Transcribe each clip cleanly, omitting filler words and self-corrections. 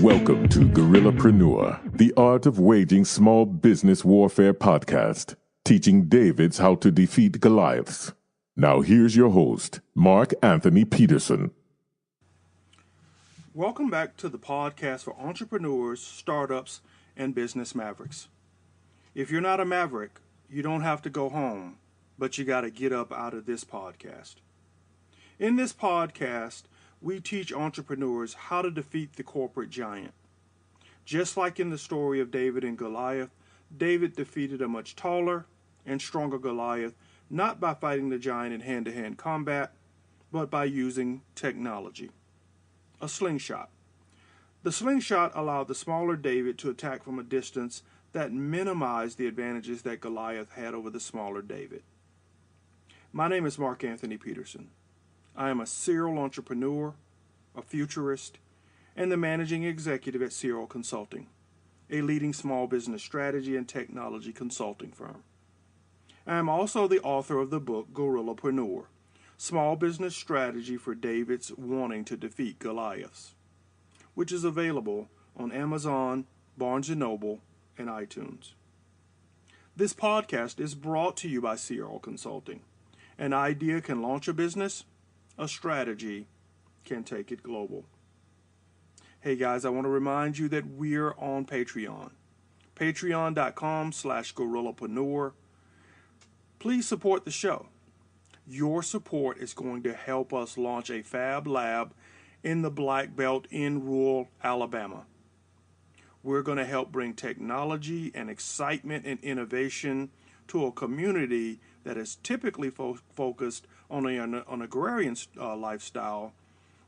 Welcome to Guerrillapreneur, the art of waging small business warfare podcast, teaching Davids how to defeat Goliaths. Now here's your host, Mark Anthony Peterson. Welcome back to the podcast for entrepreneurs, startups, and business mavericks. If you're not a maverick, you don't have to go home, but you got to get up out of this podcast. In this podcast, we teach entrepreneurs how to defeat the corporate giant. Just like in the story of David and Goliath, David defeated a much taller and stronger Goliath, not by fighting the giant in hand-to-hand combat, but by using technology. A slingshot. The slingshot allowed the smaller David to attack from a distance that minimized the advantages that Goliath had over the smaller David. My name is Mark Anthony Peterson. I am a serial entrepreneur, a futurist, and the managing executive at Serial Consulting, a leading small business strategy and technology consulting firm. I am also the author of the book Guerrillapreneur, Small Business Strategy for Davids Wanting to Defeat Goliaths, which is available on Amazon, Barnes & Noble, and iTunes. This podcast is brought to you by Serial Consulting. An idea can launch a business. A strategy can take it global. Hey guys, I want to remind you that we're on Patreon. Patreon.com/Guerrillapreneur. Please support the show. Your support is going to help us launch a fab lab in the Black Belt in rural Alabama. We're going to help bring technology and excitement and innovation to a community that is typically focused on an agrarian lifestyle.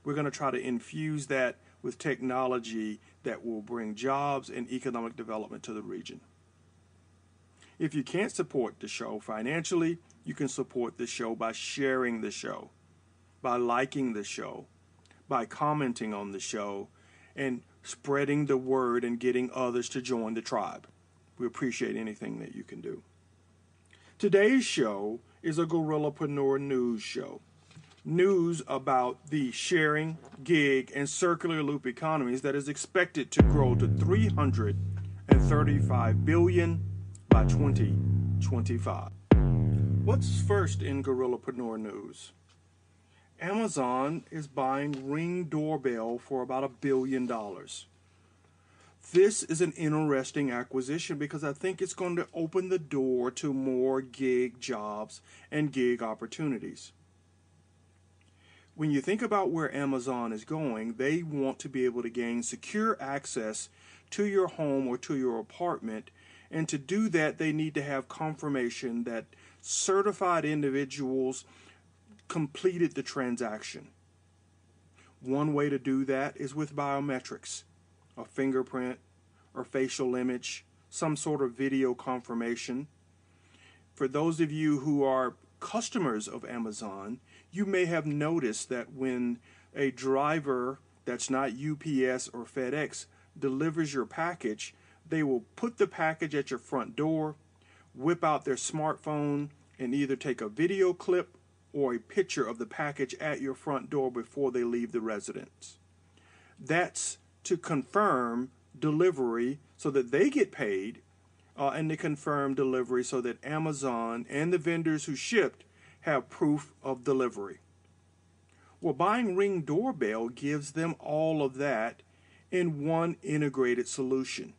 We're going to try to infuse that with technology that will bring jobs and economic development to the region. If you can't support the show financially, you can support the show by sharing the show, by liking the show, by commenting on the show, and spreading the word and getting others to join the tribe. We appreciate anything that you can do. Today's show is a Guerrillapreneur news show. News about the sharing, gig, and circular loop economies that is expected to grow to $335 billion by 2025. What's first in Guerrillapreneur news? Amazon is buying Ring doorbell for about $1 billion. This is an interesting acquisition because I think it's going to open the door to more gig jobs and gig opportunities. When you think about where Amazon is going, they want to be able to gain secure access to your home or to your apartment. And to do that, they need to have confirmation that certified individuals completed the transaction. One way to do that is with biometrics. A fingerprint or facial image, some sort of video confirmation. For those of you who are customers of Amazon, you may have noticed that when a driver that's not UPS or FedEx delivers your package, they will put the package at your front door, whip out their smartphone, and either take a video clip or a picture of the package at your front door before they leave the residence. That's to confirm delivery so that they get paid, and to confirm delivery so that Amazon and the vendors who shipped have proof of delivery. Well, buying Ring doorbell gives them all of that in one integrated solution.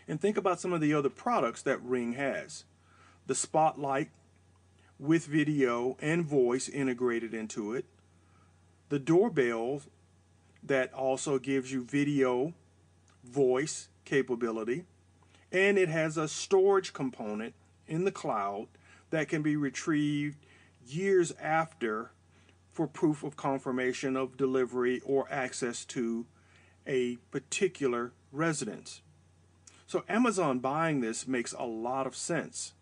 And think about some of the other products that Ring has. The Spotlight with video and voice integrated into it. The doorbell that also gives you video, voice capability, and it has a storage component in the cloud that can be retrieved years after for proof of confirmation of delivery or access to a particular residence. So Amazon buying this makes a lot of sense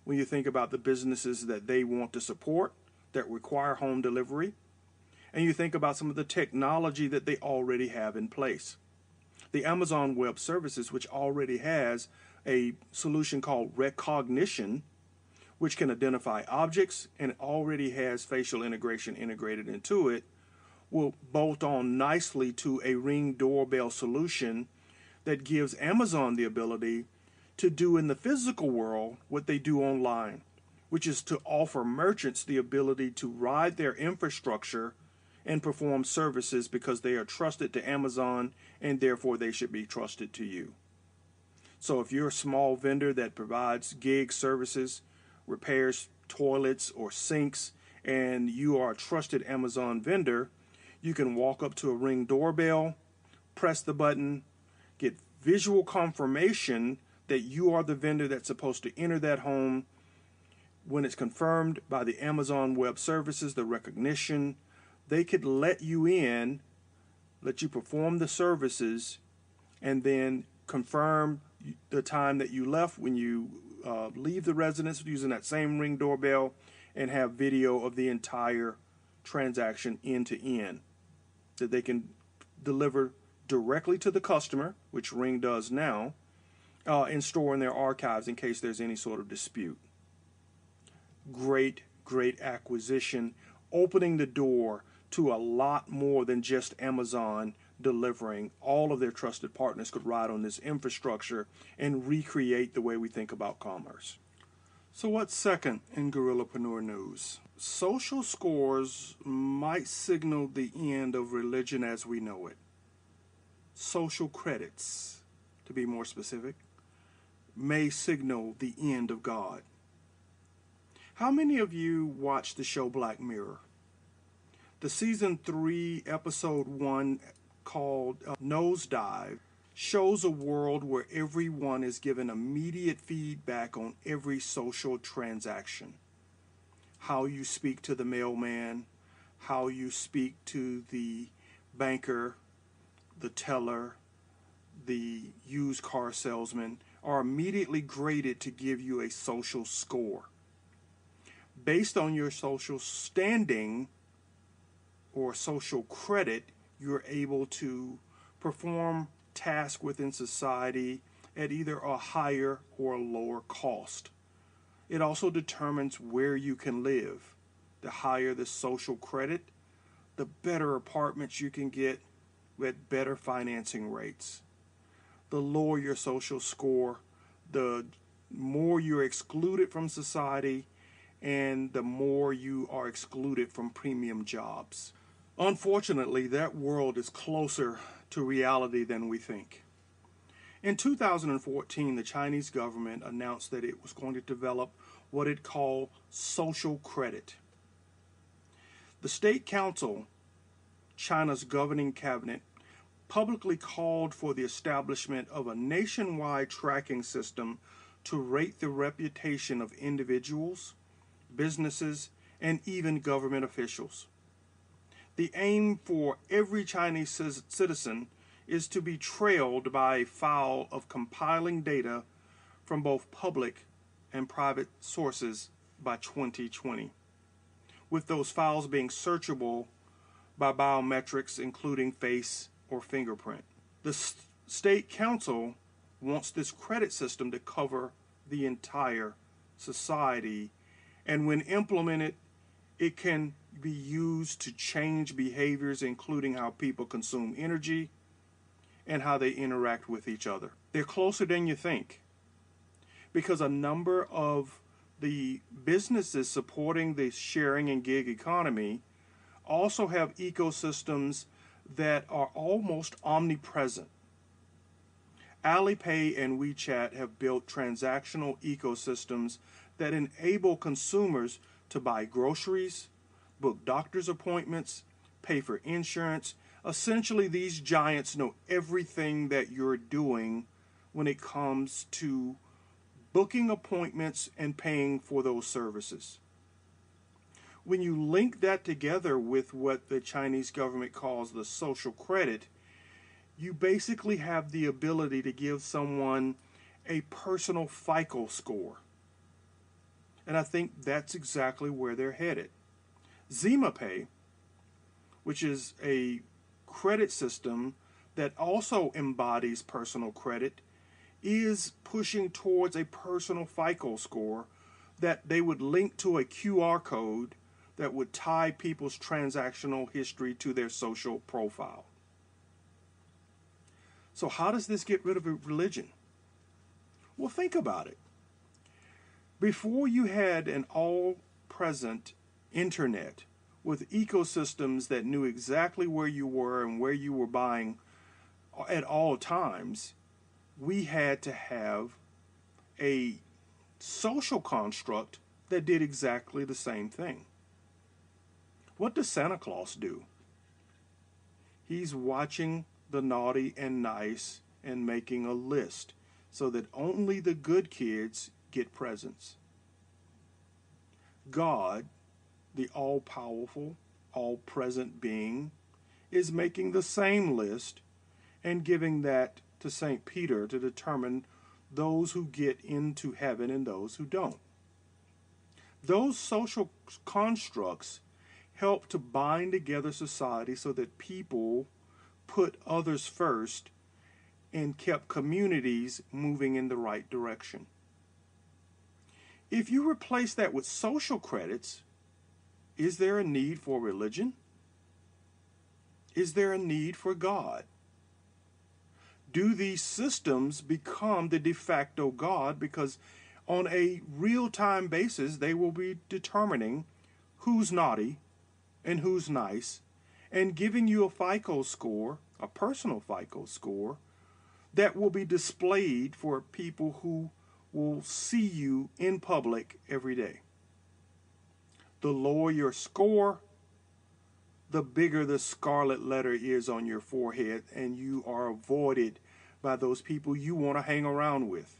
when you think about the businesses that they want to support that require home delivery. And you think about some of the technology that they already have in place. The Amazon Web Services, which already has a solution called Recognition, which can identify objects, and it already has facial integration integrated into it, will bolt on nicely to a Ring doorbell solution that gives Amazon the ability to do in the physical world what they do online, which is to offer merchants the ability to ride their infrastructure and perform services because they are trusted to Amazon and therefore they should be trusted to you. So if you're a small vendor that provides gig services, repairs toilets or sinks, and you are a trusted Amazon vendor, you can walk up to a Ring doorbell, press the button, get visual confirmation that you are the vendor that's supposed to enter that home. When it's confirmed by the Amazon Web Services, the recognition, they could let you in, let you perform the services, and then confirm the time that you left when you leave the residence using that same Ring doorbell, and have video of the entire transaction end to end that they can deliver directly to the customer, which Ring does now, and store in their archives in case there's any sort of dispute. Great acquisition, opening the door to a lot more than just Amazon delivering. All of their trusted partners could ride on this infrastructure and recreate the way we think about commerce. So what's second in Guerrillapreneur news? Social scores might signal the end of religion as we know it. Social credits, to be more specific, may signal the end of God. How many of you watched the show Black Mirror? The season 3, episode 1, called Nosedive, shows a world where everyone is given immediate feedback on every social transaction. How you speak to the mailman, how you speak to the banker, the teller, the used car salesman, are immediately graded to give you a social score. Based on your social standing or social credit, you're able to perform tasks within society at either a higher or a lower cost. It also determines where you can live. The higher the social credit, the better apartments you can get with better financing rates. The lower your social score, the more you're excluded from society, and the more you are excluded from premium jobs. Unfortunately, that world is closer to reality than we think. In 2014, the Chinese government announced that it was going to develop what it called social credit. The State Council, China's governing cabinet, publicly called for the establishment of a nationwide tracking system to rate the reputation of individuals, businesses, and even government officials. The aim for every Chinese citizen is to be trailed by a file of compiling data from both public and private sources by 2020, with those files being searchable by biometrics including face or fingerprint. The State Council wants this credit system to cover the entire society, and when implemented, it can be used to change behaviors, including how people consume energy and how they interact with each other. They're closer than you think, because a number of the businesses supporting the sharing and gig economy also have ecosystems that are almost omnipresent. Alipay and WeChat have built transactional ecosystems that enable consumers to buy groceries, book doctor's appointments, pay for insurance. Essentially, these giants know everything that you're doing when it comes to booking appointments and paying for those services. When you link that together with what the Chinese government calls the social credit, you basically have the ability to give someone a personal FICO score. And I think that's exactly where they're headed. ZimaPay, which is a credit system that also embodies personal credit, is pushing towards a personal FICO score that they would link to a QR code that would tie people's transactional history to their social profile. So how does this get rid of religion? Well, think about it. Before you had an all-present internet with ecosystems that knew exactly where you were and where you were buying at all times, we had to have a social construct that did exactly the same thing. What does Santa Claus do? He's watching the naughty and nice and making a list so that only the good kids get presents. God, the all-powerful, all-present being, is making the same list and giving that to St. Peter to determine those who get into heaven and those who don't. Those social constructs help to bind together society so that people put others first and kept communities moving in the right direction. If you replace that with social credits, is there a need for religion? Is there a need for God? Do these systems become the de facto God because on a real-time basis they will be determining who's naughty and who's nice and giving you a FICO score, a personal FICO score, that will be displayed for people who will see you in public every day. The lower your score, the bigger the scarlet letter is on your forehead, and you are avoided by those people you want to hang around with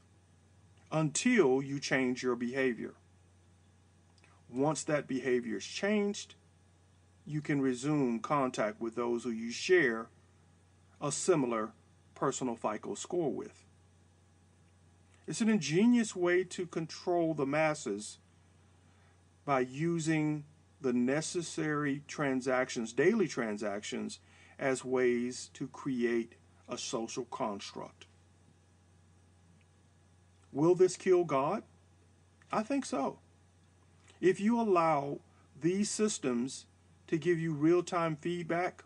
until you change your behavior. Once that behavior is changed, you can resume contact with those who you share a similar personal FICO score with. It's an ingenious way to control the masses by using the necessary transactions, daily transactions, as ways to create a social construct. Will this kill God? I think so. If you allow these systems to give you real-time feedback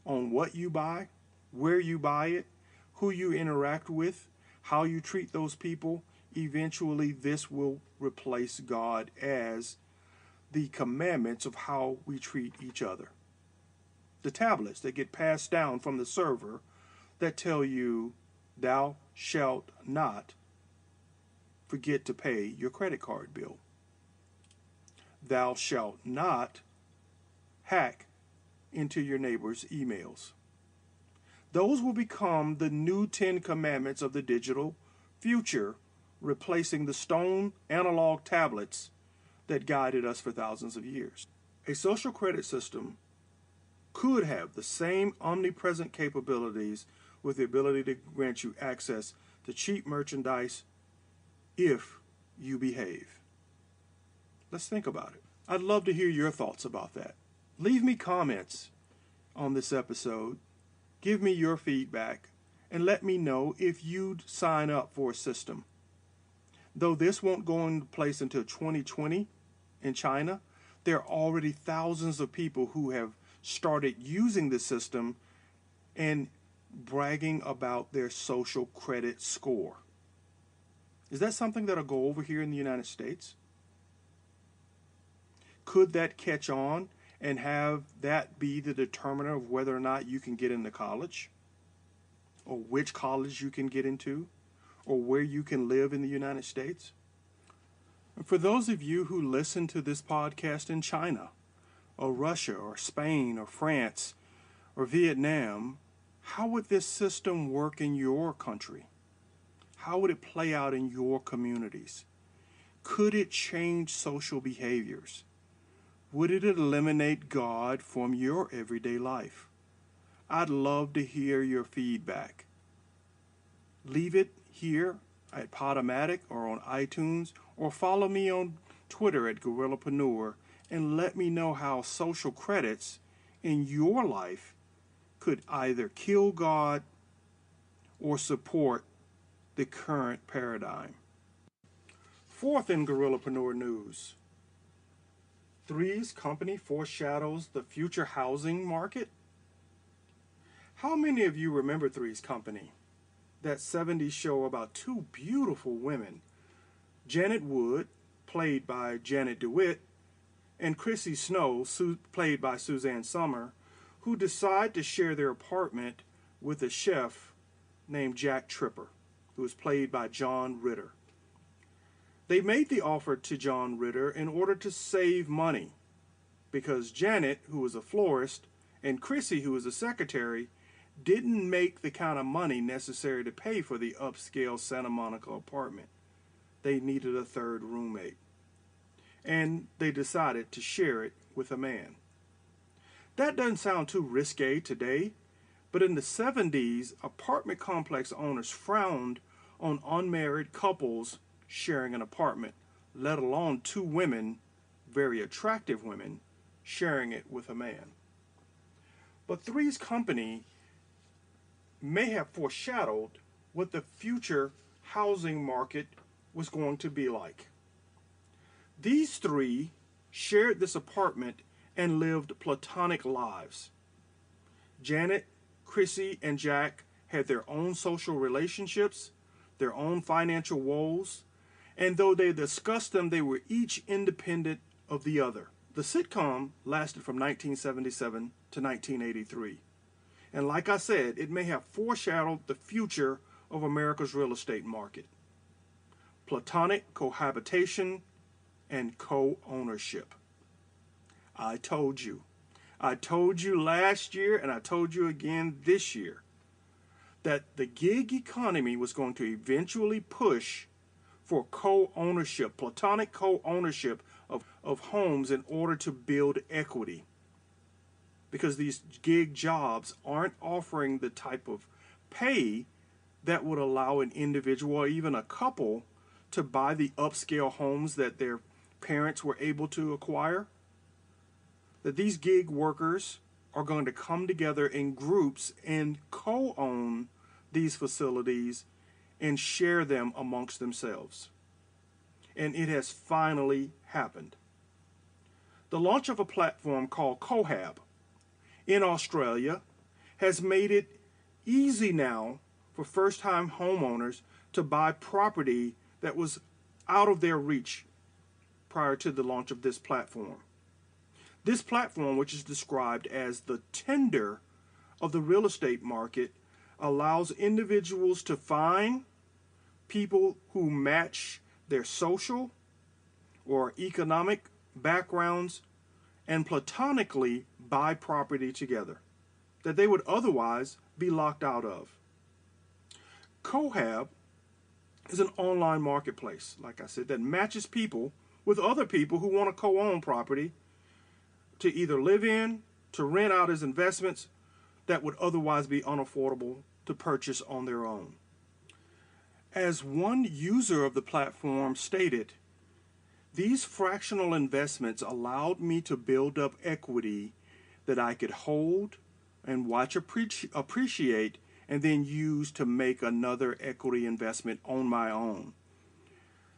on what you buy, where you buy it, who you interact with, how you treat those people, eventually this will replace God as the commandments of how we treat each other. The tablets that get passed down from the server that tell you, thou shalt not forget to pay your credit card bill. Thou shalt not hack into your neighbor's emails. Those will become the new 10 commandments of the digital future, replacing the stone analog tablets that guided us for thousands of years. A social credit system could have the same omnipresent capabilities with the ability to grant you access to cheap merchandise if you behave. Let's think about it. I'd love to hear your thoughts about that. Leave me comments on this episode. Give me your feedback and let me know if you'd sign up for a system. Though this won't go into place until 2020 in China, there are already thousands of people who have started using the system and bragging about their social credit score. Is that something that'll go over here in the United States? Could that catch on and have that be the determiner of whether or not you can get into college, or which college you can get into, or where you can live in the United States? And for those of you who listen to this podcast in China, or Russia, or Spain, or France, or Vietnam, how would this system work in your country? How would it play out in your communities? Could it change social behaviors? Would it eliminate God from your everyday life? I'd love to hear your feedback. Leave it here at Podomatic or on iTunes, or follow me on Twitter at Guerrillapreneur and let me know how social credits in your life could either kill God or support the current paradigm. Fourth in Guerrillapreneur news, Three's Company foreshadows the future housing market. How many of you remember Three's Company? That 70s show about two beautiful women, Janet Wood, played by Janet DeWitt, and Chrissy Snow, played by Suzanne Sommer, who decide to share their apartment with a chef named Jack Tripper, who is played by John Ritter. They made the offer to John Ritter in order to save money, because Janet, who was a florist, and Chrissy, who was a secretary, didn't make the kind of money necessary to pay for the upscale Santa Monica apartment. They needed a third roommate. And they decided to share it with a man. That doesn't sound too risque today, but in the 70s, apartment complex owners frowned on unmarried couples sharing an apartment, let alone two women, very attractive women, sharing it with a man. But Three's Company may have foreshadowed what the future housing market was going to be like. These three shared this apartment and lived platonic lives. Janet, Chrissy, and Jack had their own social relationships, their own financial woes, and though they discussed them, they were each independent of the other. The sitcom lasted from 1977 to 1983. And like I said, it may have foreshadowed the future of America's real estate market. Platonic cohabitation and co-ownership. I told you. I told you last year, and I told you again this year, that the gig economy was going to eventually push for co-ownership, platonic co-ownership of homes in order to build equity. Because these gig jobs aren't offering the type of pay that would allow an individual or even a couple to buy the upscale homes that their parents were able to acquire. That these gig workers are going to come together in groups and co-own these facilities and share them amongst themselves. And it has finally happened. The launch of a platform called Cohab in Australia has made it easy now for first-time homeowners to buy property that was out of their reach prior to the launch of this platform. This platform, which is described as the Tinder of the real estate market, allows individuals to find people who match their social or economic backgrounds and platonically buy property together that they would otherwise be locked out of. Cohab is an online marketplace, like I said, that matches people with other people who want to co-own property to either live in, to rent out as investments that would otherwise be unaffordable to purchase on their own. As one user of the platform stated, these fractional investments allowed me to build up equity that I could hold and watch appreciate and then use to make another equity investment on my own.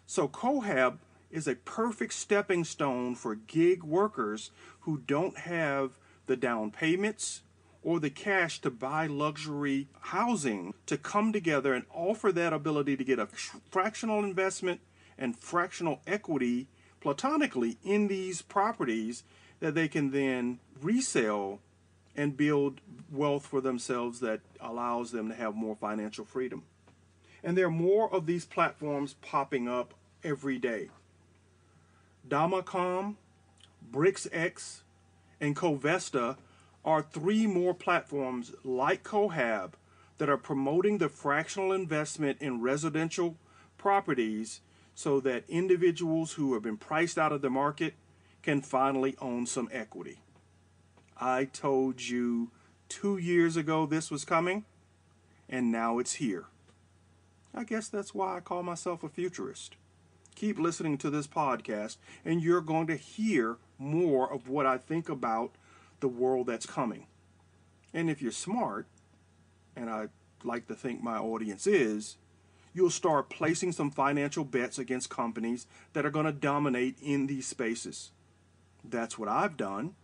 So Cohab is a perfect stepping stone for gig workers who don't have the down payments or the cash to buy luxury housing to come together and offer that ability to get a fractional investment and fractional equity platonically in these properties that they can then resell and build wealth for themselves that allows them to have more financial freedom. And there are more of these platforms popping up every day. Domacom, BricsX, and Covesta are three more platforms like Cohab that are promoting the fractional investment in residential properties so that individuals who have been priced out of the market can finally own some equity. I told you 2 years ago this was coming, and now it's here. I guess that's why I call myself a futurist. Keep listening to this podcast, and you're going to hear more of what I think about the world that's coming. And if you're smart, and I like to think my audience is, you'll start placing some financial bets against companies that are going to dominate in these spaces. That's what I've done.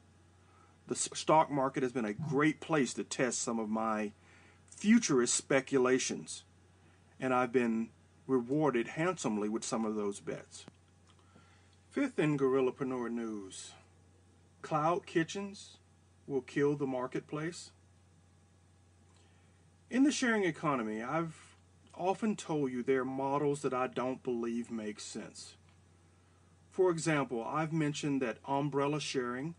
The stock market has been a great place to test some of my futurist speculations, and I've been rewarded handsomely with some of those bets. Fifth in Guerrillapreneur news, cloud kitchens will kill the marketplace. In the sharing economy, I've often told you there are models that I don't believe make sense. For example, I've mentioned that umbrella sharing,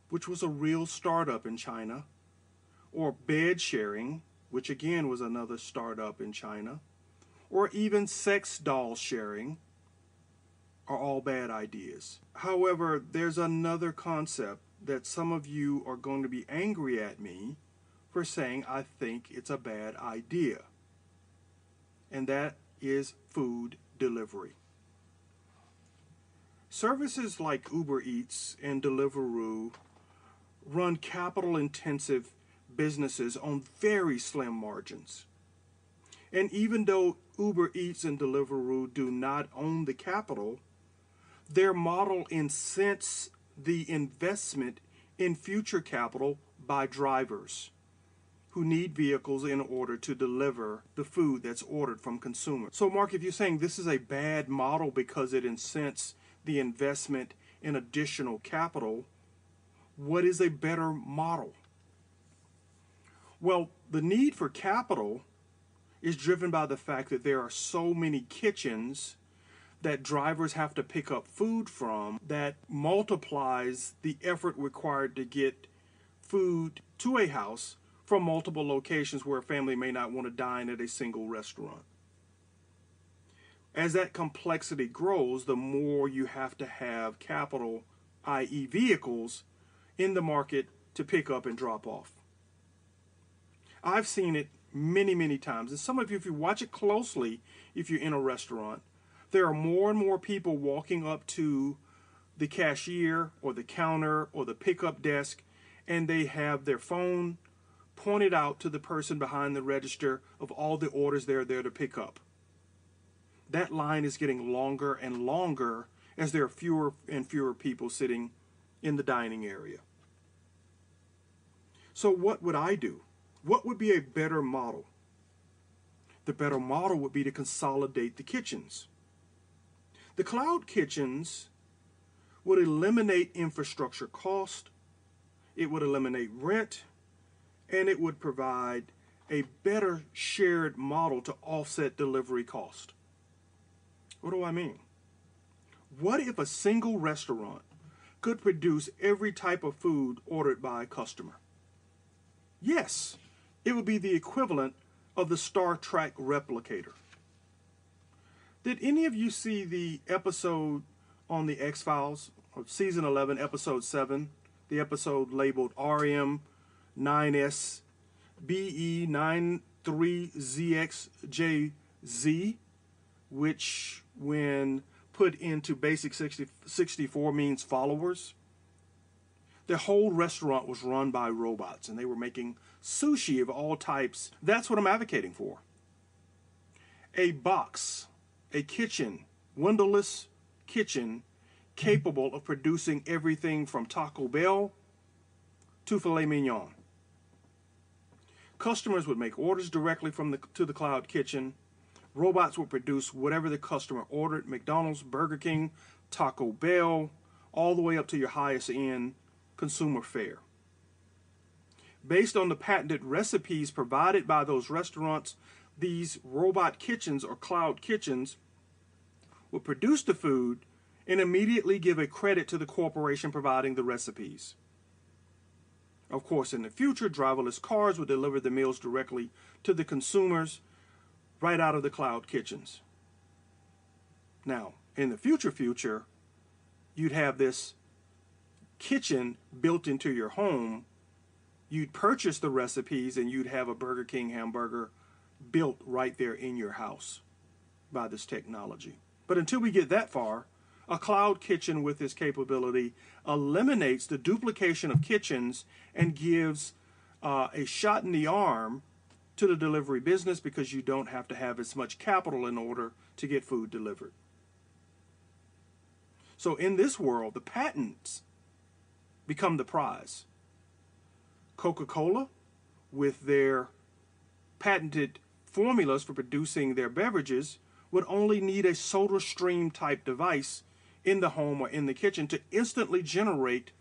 which was a real startup in China, or bed sharing, which again was another startup in China, or even sex doll sharing, are all bad ideas. However, there's another concept that some of you are going to be angry at me for saying I think it's a bad idea, and that is food delivery. Services like Uber Eats and Deliveroo run capital-intensive businesses on very slim margins. And even though Uber Eats and Deliveroo do not own the capital, their model incents the investment in future capital by drivers who need vehicles in order to deliver the food that's ordered from consumers. So Mark, if you're saying this is a bad model because it incents the investment in additional capital, what is a better model? Well, the need for capital is driven by the fact that there are so many kitchens that drivers have to pick up food from that multiplies the effort required to get food to a house from multiple locations where a family may not want to dine at a single restaurant. As that complexity grows, the more you have to have capital, i.e. vehicles, in the market to pick up and drop off. I've seen it many, many times. And some of you, if you watch it closely, if you're in a restaurant, there are more and more people walking up to the cashier or the counter or the pickup desk, and they have their phone pointed out to the person behind the register of all the orders they're there to pick up. That line is getting longer and longer as there are fewer and fewer people sitting in the dining area. So what would I do? What would be a better model? The better model would be to consolidate the kitchens. The cloud kitchens would eliminate infrastructure cost, it would eliminate rent, and it would provide a better shared model to offset delivery cost. What do I mean? What if a single restaurant could produce every type of food ordered by a customer? Yes, it would be the equivalent of the Star Trek replicator. Did any of you see the episode on the X-Files, season 11, episode 7, the episode labeled RM9SBE93ZXJZ, which when put into Basic 64 means followers? The whole restaurant was run by robots, and they were making sushi of all types. That's what I'm advocating for. A box, a kitchen, windowless kitchen, capable of producing everything from Taco Bell to filet mignon. Customers would make orders directly to the cloud kitchen. Robots would produce whatever the customer ordered, McDonald's, Burger King, Taco Bell, all the way up to your highest end consumer fare. Based on the patented recipes provided by those restaurants, these robot kitchens or cloud kitchens would produce the food and immediately give a credit to the corporation providing the recipes. Of course, in the future, driverless cars would deliver the meals directly to the consumers right out of the cloud kitchens. Now, in the future, you'd have this kitchen built into your home. You'd purchase the recipes and you'd have a Burger King hamburger built right there in your house by this technology. But until we get that far, a cloud kitchen with this capability eliminates the duplication of kitchens and gives a shot in the arm to the delivery business because you don't have to have as much capital in order to get food delivered. So in this world, the patents become the prize. Coca-Cola, with their patented formulas for producing their beverages, would only need a soda stream type device in the home or in the kitchen to instantly generate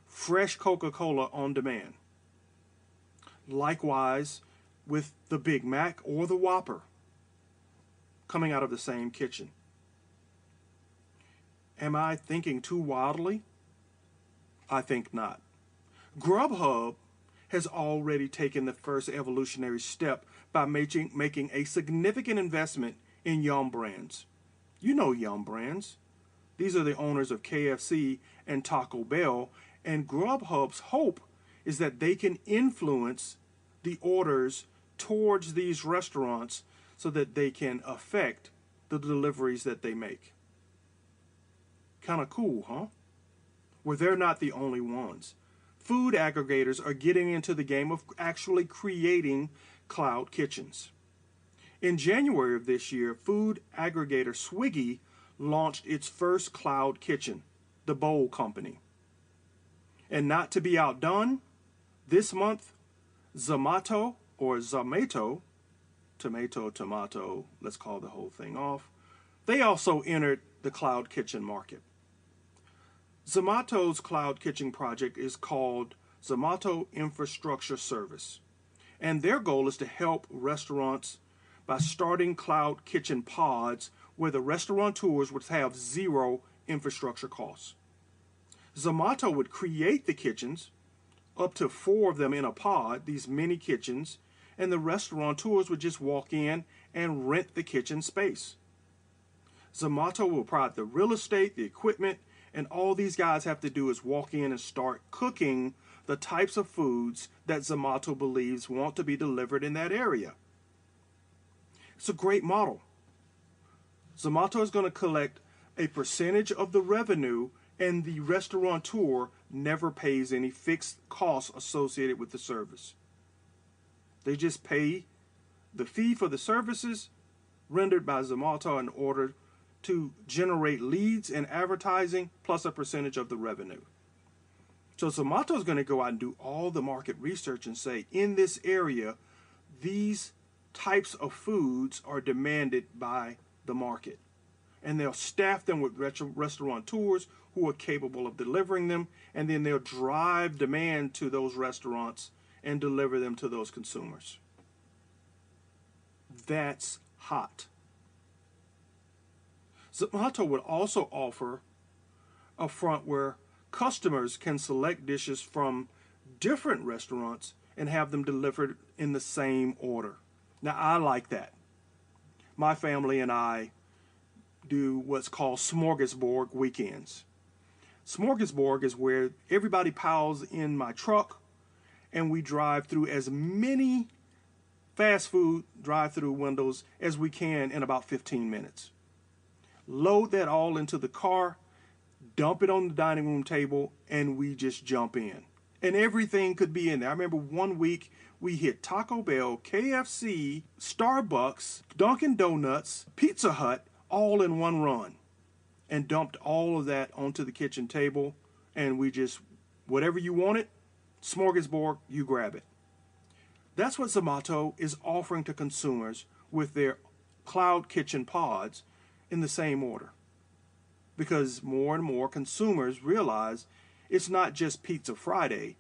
fresh Coca-Cola on demand. Likewise with the Big Mac or the Whopper coming out of the same kitchen. Am I thinking too wildly? I think not. Grubhub has already taken the first evolutionary step by making a significant investment in Yum Brands. You know Yum Brands. These are the owners of KFC and Taco Bell, and Grubhub's hope is that they can influence the orders towards these restaurants so that they can affect the deliveries that they make. Kind of cool, huh? Well, they're not the only ones. Food aggregators are getting into the game of actually creating cloud kitchens. In January of this year, food aggregator Swiggy launched its first cloud kitchen, the Bowl Company. And not to be outdone, this month, Zomato, or Zomato, tomato, let's call the whole thing off, they also entered the cloud kitchen market. Zomato's cloud kitchen project is called Zomato Infrastructure Service, and their goal is to help restaurants by starting cloud kitchen pods where the restaurateurs would have zero infrastructure costs. Zomato would create the kitchens, up to 4 of them in a pod, these mini kitchens, and the restaurateurs would just walk in and rent the kitchen space. Zomato will provide the real estate, the equipment, and all these guys have to do is walk in and start cooking the types of foods that Zomato believes want to be delivered in that area. It's a great model. Zomato is going to collect a percentage of the revenue, and the restaurateur never pays any fixed costs associated with the service. They just pay the fee for the services rendered by Zomato in order to generate leads and advertising plus a percentage of the revenue. So Zomato is going to go out and do all the market research and say, in this area, these types of foods are demanded by the market. And they'll staff them with restaurateurs who are capable of delivering them, and then they'll drive demand to those restaurants and deliver them to those consumers. That's hot. Zomato would also offer a front where customers can select dishes from different restaurants and have them delivered in the same order. Now, I like that. My family and I do what's called smorgasbord weekends. Smorgasbord is where everybody piles in my truck and we drive through as many fast food drive-through windows as we can in about 15 minutes. Load that all into the car, dump it on the dining room table, and we just jump in. And everything could be in there. I remember one week we hit Taco Bell, KFC, Starbucks, Dunkin' Donuts, Pizza Hut, all in one run. And dumped all of that onto the kitchen table, and we just, whatever you wanted, smorgasbord, you grab it. That's what Zomato is offering to consumers with their cloud kitchen pods in the same order. Because more and more consumers realize it's not just Pizza Friday,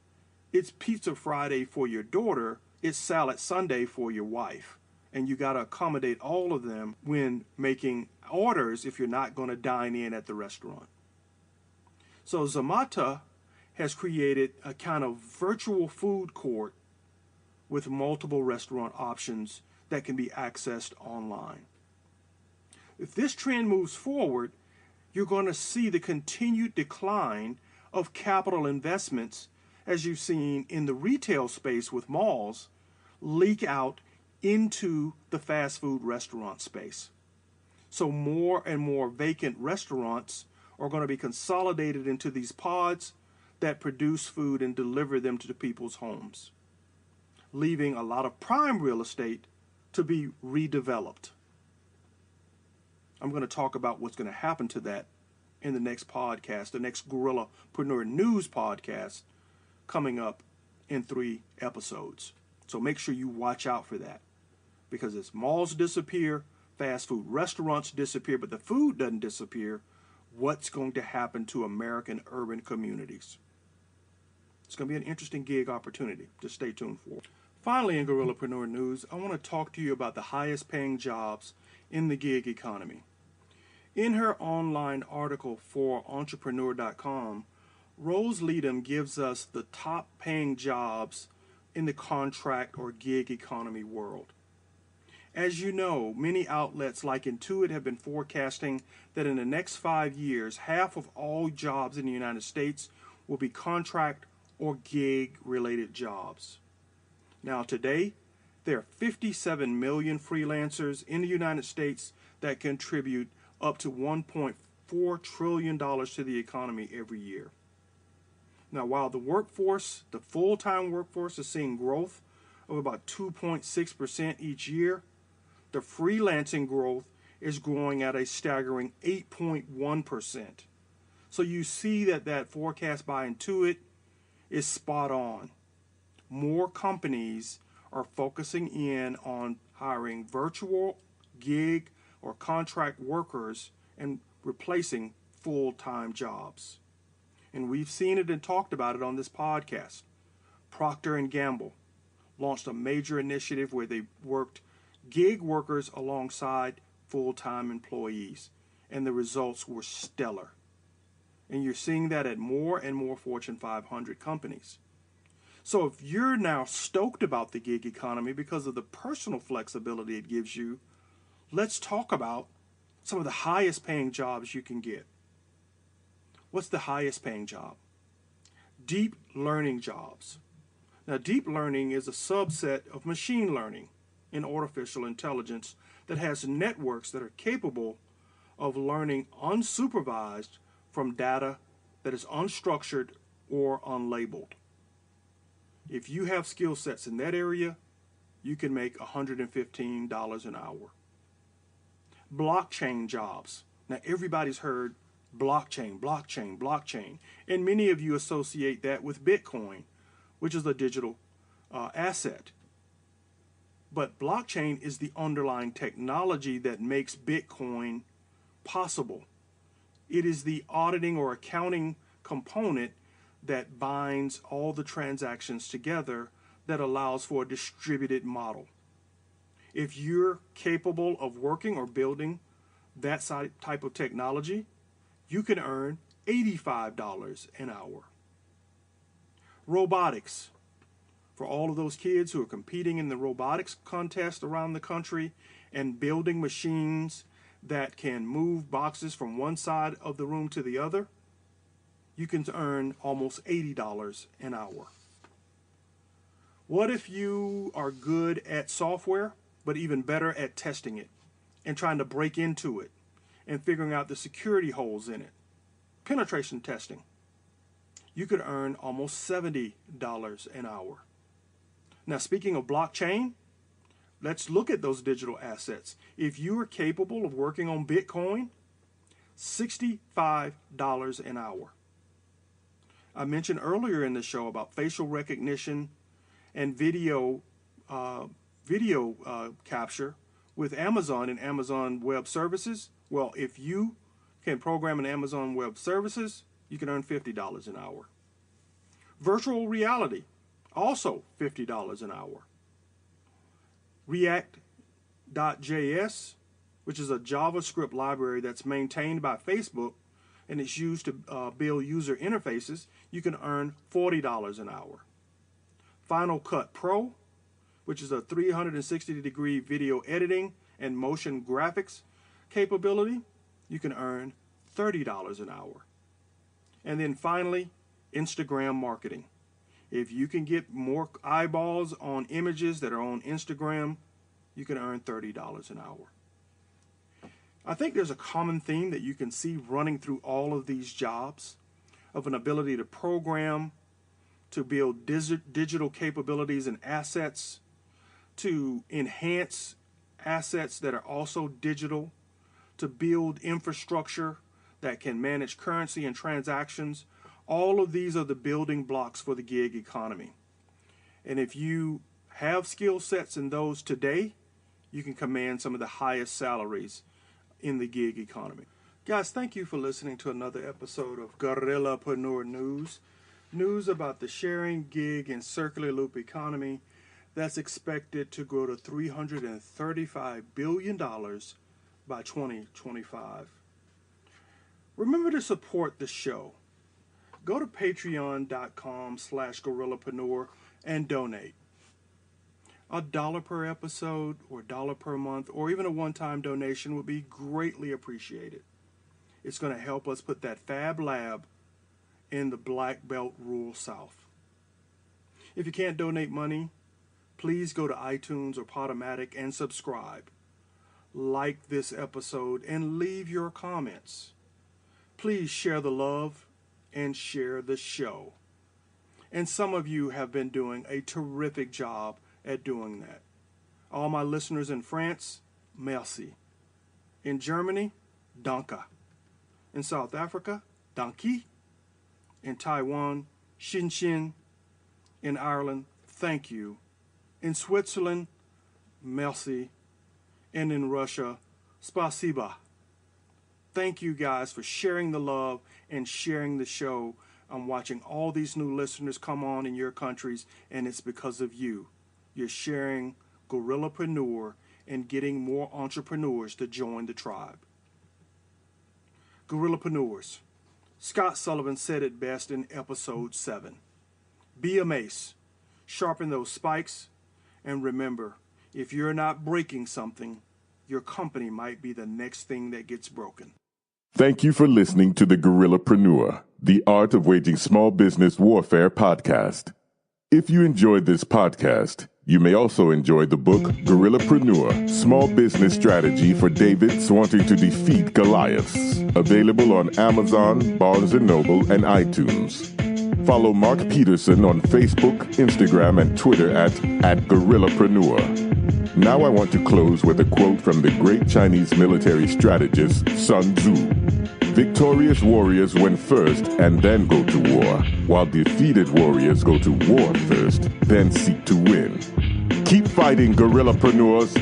it's Pizza Friday for your daughter, it's Salad Sunday for your wife. And you got to accommodate all of them when making orders if you're not going to dine in at the restaurant. So Zomato has created a kind of virtual food court with multiple restaurant options that can be accessed online. If this trend moves forward, you're going to see the continued decline of capital investments, as you've seen in the retail space with malls, leak out into the fast food restaurant space. So more and more vacant restaurants are going to be consolidated into these pods that produce food and deliver them to people's homes, leaving a lot of prime real estate to be redeveloped. I'm going to talk about what's going to happen to that in the next podcast, the next Guerrillapreneur News podcast coming up in 3 episodes. So make sure you watch out for that, because as malls disappear, fast food restaurants disappear, but the food doesn't disappear, what's going to happen to American urban communities? It's going to be an interesting gig opportunity. Just stay tuned for it. Finally, in Guerrillapreneur News, I want to talk to you about the highest paying jobs in the gig economy. In her online article for entrepreneur.com, Rose Leadham gives us the top paying jobs in the contract or gig economy world. As you know, many outlets like Intuit have been forecasting that in the next 5 years, half of all jobs in the United States will be contract or gig related jobs. Now today, there are 57 million freelancers in the United States that contribute up to $1.4 trillion to the economy every year. Now, while the workforce, the full-time workforce, is seeing growth of about 2.6% each year, the freelancing growth is growing at a staggering 8.1%. So you see that forecast by Intuit is spot on. More companies are focusing in on hiring virtual, gig, or contract workers and replacing full-time jobs. And we've seen it and talked about it on this podcast. Procter & Gamble launched a major initiative where they worked gig workers alongside full-time employees, and the results were stellar. And you're seeing that at more and more Fortune 500 companies. So if you're now stoked about the gig economy because of the personal flexibility it gives you, let's talk about some of the highest paying jobs you can get. What's the highest paying job? Deep learning jobs. Now, deep learning is a subset of machine learning in artificial intelligence that has networks that are capable of learning unsupervised from data that is unstructured or unlabeled. If you have skill sets in that area, you can make $115 an hour. Blockchain jobs. Now, everybody's heard blockchain, and many of you associate that with Bitcoin, which is a digital asset. But blockchain is the underlying technology that makes Bitcoin possible. It is the auditing or accounting component that binds all the transactions together that allows for a distributed model. If you're capable of working or building that type of technology, you can earn $85 an hour. Robotics. For all of those kids who are competing in the robotics contest around the country and building machines that can move boxes from one side of the room to the other, you can earn almost $80 an hour. What if you are good at software, but even better at testing it and trying to break into it and figuring out the security holes in it? Penetration testing. You could earn almost $70 an hour. Now, speaking of blockchain, let's look at those digital assets. If you are capable of working on Bitcoin, $65 an hour. I mentioned earlier in the show about facial recognition and video capture with Amazon and Amazon Web Services. Well, if you can program an Amazon Web Services, you can earn $50 an hour. Virtual reality, also $50 an hour. React.js, which is a JavaScript library that's maintained by Facebook and it's used to build user interfaces, you can earn $40 an hour. Final Cut Pro, which is a 360-degree video editing and motion graphics capability, you can earn $30 an hour. And then finally, Instagram marketing. If you can get more eyeballs on images that are on Instagram, you can earn $30 an hour. I think there's a common theme that you can see running through all of these jobs of an ability to program, to build digital capabilities and assets, to enhance assets that are also digital, to build infrastructure that can manage currency and transactions. All of these are the building blocks for the gig economy. And if you have skill sets in those today, you can command some of the highest salaries in the gig economy. Guys, thank you for listening to another episode of Guerrillapreneur News. News about the sharing, gig, and circular loop economy that's expected to grow to $335 billion by 2025. Remember to support the show. Go to patreon.com/guerrillapreneur and donate. $1 per episode or $1 per month or even a one-time donation would be greatly appreciated. It's going to help us put that fab lab in the Black Belt rural South. If you can't donate money, please go to iTunes or Podomatic and subscribe. Like this episode and leave your comments. Please share the love and share the show. And some of you have been doing a terrific job at doing that. All my listeners in France, merci. In Germany, danke. In South Africa, dankie. In Taiwan, xin xin. In Ireland, thank you. In Switzerland, merci. And in Russia, spasiba. Thank you guys for sharing the love and sharing the show. I'm watching all these new listeners come on in your countries, and it's because of you. You're sharing Guerrillapreneur and getting more entrepreneurs to join the tribe. Guerrillapreneurs. Scott Sullivan said it best in episode 7. Be a mace. Sharpen those spikes. And remember, if you're not breaking something, your company might be the next thing that gets broken. Thank you for listening to the Guerrillapreneur, the Art of Waging Small Business Warfare podcast. If you enjoyed this podcast, you may also enjoy the book Guerrillapreneur, Small Business Strategy for Davids Wanting to Defeat Goliaths, available on Amazon, Barnes & Noble, and iTunes. Follow Mark Peterson on Facebook, Instagram, and Twitter at Guerrillapreneur. Now I want to close with a quote from the great Chinese military strategist Sun Tzu. Victorious warriors win first and then go to war, while defeated warriors go to war first, then seek to win. Keep fighting, guerrillapreneurs.